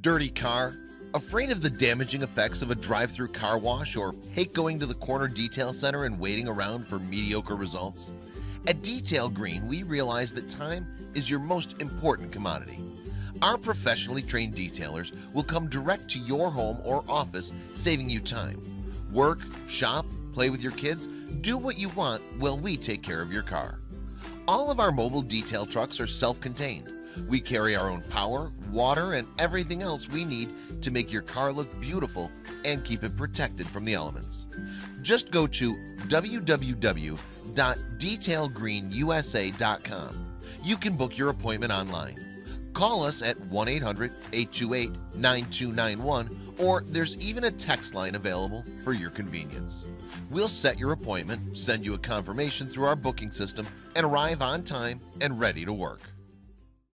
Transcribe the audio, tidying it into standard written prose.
Dirty car? Afraid of the damaging effects of a drive-through car wash, or hate going to the corner detail center and waiting around for mediocre results? At Detail Green, we realize that time is your most important commodity. Our professionally trained detailers will come direct to your home or office, saving you time. Work, shop, play with your kids, do what you want while we take care of your car. All of our mobile detail trucks are self-contained. We carry our own power, water, and everything else we need to make your car look beautiful and keep it protected from the elements. Just go to www.DetailGreenUSA.com. You can book your appointment online. Call us at 1-800-828-9291, or there's even a text line available for your convenience. We'll set your appointment, send you a confirmation through our booking system, and arrive on time and ready to work.